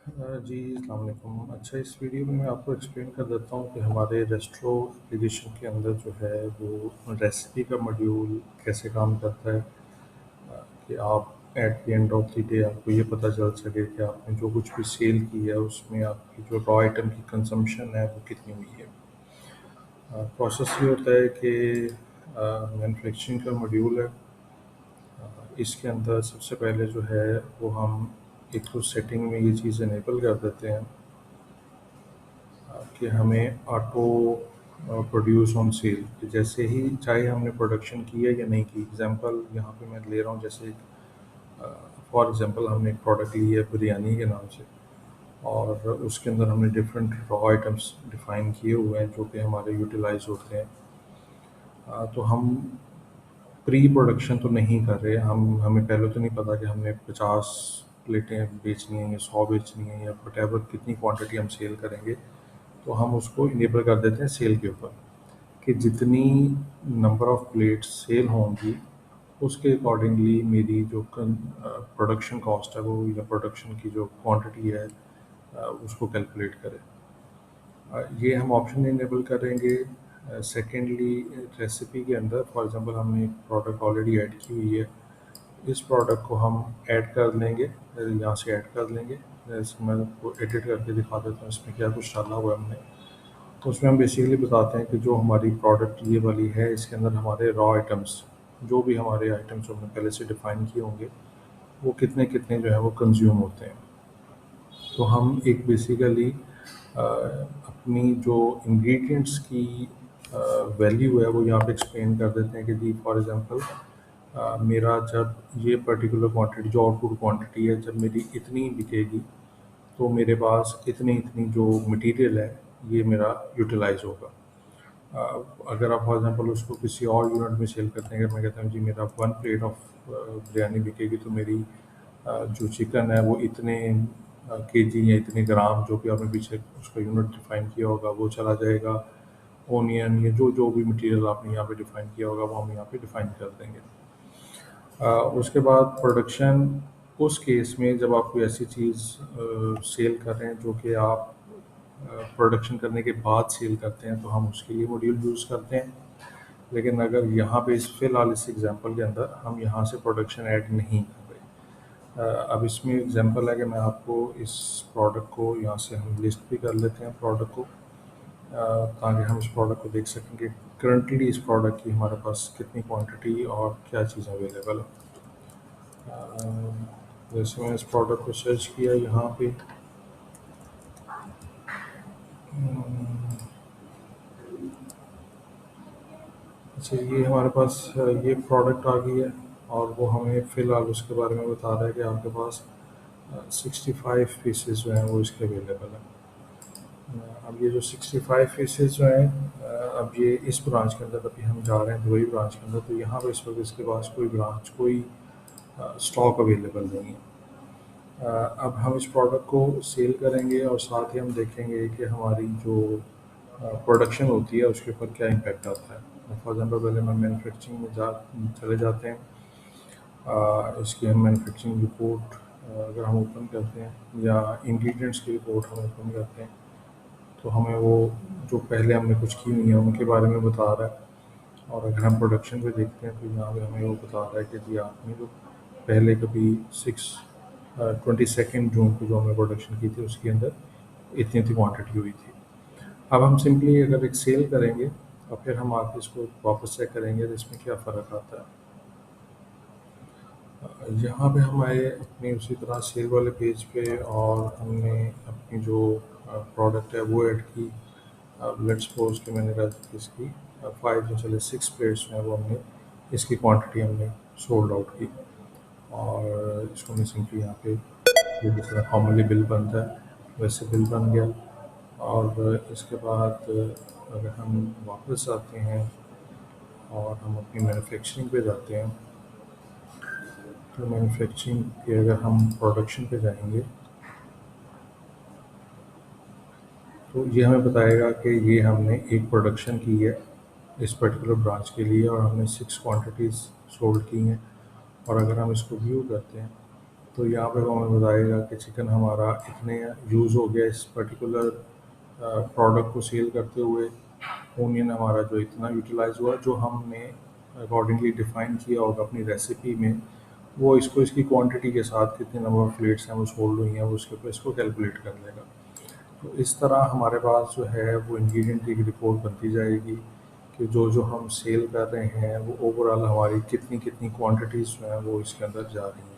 जी, अस्सलाम वालेकुम। अच्छा, इस वीडियो में मैं आपको एक्सप्लेन कर देता हूँ कि हमारे रेस्टो एप्लीकेशन के अंदर जो है वो रेसिपी का मॉड्यूल कैसे काम करता है। कि आप at the end of the day आपको ये पता चल सके कि आपने जो कुछ भी सेल की है उसमें आपकी जो रॉ आइटम की कंजम्पशन है वो कितनी हुई है। प्रोसेस ये होता है कि मैन्युफैक्चरिंग का मॉड्यूल है। इसके अंदर सबसे पहले जो है वो हम एक तो सेटिंग में ये चीज़ इनेबल कर देते हैं कि हमें ऑटो प्रोड्यूस ऑन सेल, कि जैसे ही चाहे हमने प्रोडक्शन की है या नहीं की। एग्जांपल यहाँ पे मैं ले रहा हूँ, जैसे फॉर एग्जांपल हमने एक प्रोडक्ट ली है बिरयानी के नाम से, और उसके अंदर हमने डिफरेंट रॉ आइटम्स डिफ़ाइन किए हुए हैं जो कि हमारे यूटिलाइज होते हैं। तो हम प्री प्रोडक्शन तो नहीं कर रहे, हम हमें पहले तो नहीं पता कि हमने 50 प्लेटें बेचनी है या 100 बेचनी है या वटेवर कितनी क्वांटिटी हम सेल करेंगे। तो हम उसको इनेबल कर देते हैं सेल के ऊपर, कि जितनी नंबर ऑफ प्लेट्स सेल होंगी उसके अकॉर्डिंगली मेरी जो प्रोडक्शन कॉस्ट है वो, या प्रोडक्शन की जो क्वांटिटी है उसको कैलकुलेट करें। ये हम ऑप्शन इनेबल करेंगे। सेकेंडली, रेसिपी के अंदर फॉर एग्जांपल हमने एक प्रोडक्ट ऑलरेडी ऐड की हुई है, इस प्रोडक्ट को हम ऐड कर लेंगे, यहाँ से ऐड कर लेंगे। मैं आपको एडिट करके दिखा देता हूँ इसमें क्या कुछ डाला हुआ है हमने। तो उसमें हम बेसिकली बताते हैं कि जो हमारी प्रोडक्ट ये वाली है इसके अंदर हमारे रॉ आइटम्स, जो भी हमारे आइटम्स हमने पहले से डिफ़ाइन किए होंगे, वो कितने कितने जो है वो कंज्यूम होते हैं। तो हम एक बेसिकली अपनी जो इंग्रेडिएंट्स की वैल्यू है वो यहाँ पे एक्सप्लेन कर देते हैं कि जी फॉर एग्जांपल मेरा जब ये पर्टिकुलर क्वांटिटी जो आउटपुट क्वांटिटी है जब मेरी इतनी बिकेगी, तो मेरे पास इतनी इतनी जो मटेरियल है ये मेरा यूटिलाइज होगा। अगर आप फॉर एग्जांपल उसको किसी और यूनिट में सेल करते हैं, अगर मैं कहता हूँ जी मेरा 1 प्लेट ऑफ बिरयानी बिकेगी, तो मेरी जो चिकन है वो इतने केजी या इतने ग्राम, जो भी आपने पीछे उसका यूनिट डिफाइन किया होगा वो चला जाएगा। ओनियन या जो जो भी मटेरियल आपने यहाँ पे डिफाइन किया होगा वो हम यहाँ पे डिफाइन कर देंगे। उसके बाद प्रोडक्शन, उस केस में जब आप कोई ऐसी चीज़ सेल कर रहे हैं जो कि आप प्रोडक्शन करने के बाद सेल करते हैं, तो हम उसके लिए मॉड्यूल यूज़ करते हैं। लेकिन अगर यहाँ पे इस फ़िलहाल इस एग्जांपल के अंदर हम यहाँ से प्रोडक्शन ऐड नहीं कर रहे। अब इसमें एग्जांपल है कि मैं आपको इस प्रोडक्ट को यहाँ से हम लिस्ट भी कर लेते हैं प्रोडक्ट को, ताकि हम इस प्रोडक्ट को देख सकें कि करंटली इस प्रोडक्ट की हमारे पास कितनी क्वांटिटी और क्या चीज़ अवेलेबल है। जैसे मैंने इस प्रोडक्ट को सर्च किया यहाँ पे, अच्छा ये हमारे पास ये प्रोडक्ट आ गई है, और वो हमें फ़िलहाल उसके बारे में बता रहा है कि आपके पास 65 पीसेस जो हैं वो इसके अवेलेबल हैं। अब ये जो 65 पीसेस जो हैं, अब ये इस ब्रांच के अंदर अभी हम जा रहे हैं दुबई ब्रांच के अंदर, तो यहाँ पे इस वक्त इसके पास कोई स्टॉक अवेलेबल नहीं है। अब हम इस प्रोडक्ट को सेल करेंगे और साथ ही हम देखेंगे कि हमारी जो प्रोडक्शन होती है उसके ऊपर क्या इम्पेक्ट आता है। फॉर एग्जांपल पहले हम मैन्युफैक्चरिंग में जा चले जाते हैं। इसकी हम मैन्युफैक्चरिंग रिपोर्ट अगर हम ओपन करते हैं, या इंग्रेडिएंट्स की रिपोर्ट हम ओपन करते हैं, तो हमें वो जो पहले हमने कुछ की हुई है उनके बारे में बता रहा है। और अगर हम प्रोडक्शन पे देखते हैं तो यहाँ पे हमें वो बता रहा है कि जी आपने जो पहले कभी 22 जून को जो हमने प्रोडक्शन की थी उसके अंदर इतनी इतनी क्वांटिटी हुई थी। अब हम सिंपली अगर एक सेल करेंगे और फिर हम आके इसको वापस चेक करेंगे तो इसमें क्या फ़र्क आता है। यहाँ पे हम आए अपनी उसी तरह सेल वाले पेज पे, और हमने अपनी जो प्रोडक्ट है वो ऐड की। लेट्स सपोज कि मैंने इसकी 5 जो चले 6 प्लेट्स में वो हमने इसकी क्वांटिटी हमने सोल्ड आउट की, और इसको मैं सिंपली यहाँ पे जिस तरह कॉमनली बिल बनता है वैसे बिल बन गया। और इसके बाद अगर हम वापस आते हैं और हम अपनी मैन्युफैक्चरिंग पे जाते हैं, तो मैन्युफैक्चरिंग के अगर हम प्रोडक्शन पे जाएंगे तो ये हमें बताएगा कि ये हमने एक प्रोडक्शन की है इस पर्टिकुलर ब्रांच के लिए, और हमने 6 क्वांटिटीज़ सोल्ड की हैं। और अगर हम इसको व्यू करते हैं तो यहाँ पे वो हमें बताएगा कि चिकन हमारा इतने यूज़ हो गया इस पर्टिकुलर प्रोडक्ट को सेल करते हुए, ओनियन हमारा जो इतना यूटिलाइज़ हुआ, जो हमने अकॉर्डिंगली डिफ़ाइन किया होगा अपनी रेसिपी में, वो इसको इसकी क्वांटिटी के साथ कितने नंबर ऑफ़ प्लेट्स हैं वो सोल्ड हुई हैं, वो उसके ऊपर इसको कैलकुलेट कर लेगा। तो इस तरह हमारे पास जो है वो इंग्रेडिएंट की एक रिपोर्ट बनती जाएगी कि जो जो हम सेल कर रहे हैं वो ओवरऑल हमारी कितनी कितनी क्वांटिटीज़ जो हैं वो इसके अंदर जा रही हैं।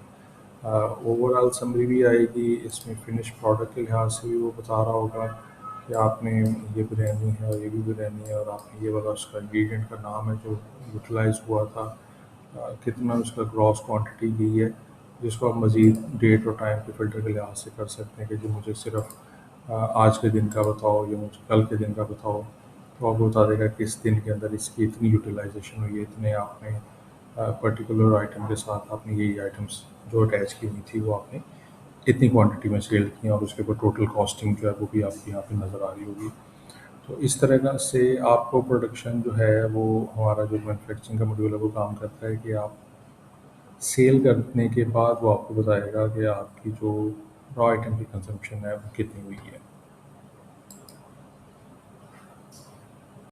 ओवरऑल समरी भी आएगी, इसमें फिनिश प्रोडक्ट के लिहाज से भी वो बता रहा होगा कि आपने ये बिरयानी है और ये भी बिरयानी है, और आपने ये वाला उसका इंग्रेडिएंट का नाम है जो यूटिलाइज़ हुआ था, कितना उसका ग्रॉस क्वांटिटी ली है, जिसको आप मज़ीद डेट और टाइम के फ़िल्टर के लिहाज से कर सकते हैं कि जो मुझे सिर्फ़ आज के दिन का बताओ या मुझे कल के दिन का बताओ। तो आपको बता देगा कि इस दिन के अंदर इसकी इतनी यूटिलाइजेशन हुई है, इतने आपने पर्टिकुलर आइटम के साथ आपने यही आइटम्स जो अटैच की हुई थी वो आपने इतनी क्वांटिटी में सेल की, और उसके ऊपर टोटल कॉस्टिंग जो है वो भी आपकी यहाँ पे नज़र आ रही होगी। तो इस तरह का से आपको प्रोडक्शन जो है वो, हमारा जो मैन्युफैक्चरिंग का मॉड्यूल है वो काम करता है कि आप सेल करने के बाद वो आपको बताएगा कि आपकी जो रॉ आइटम की कंजम्पशन है वो कितनी हुई है।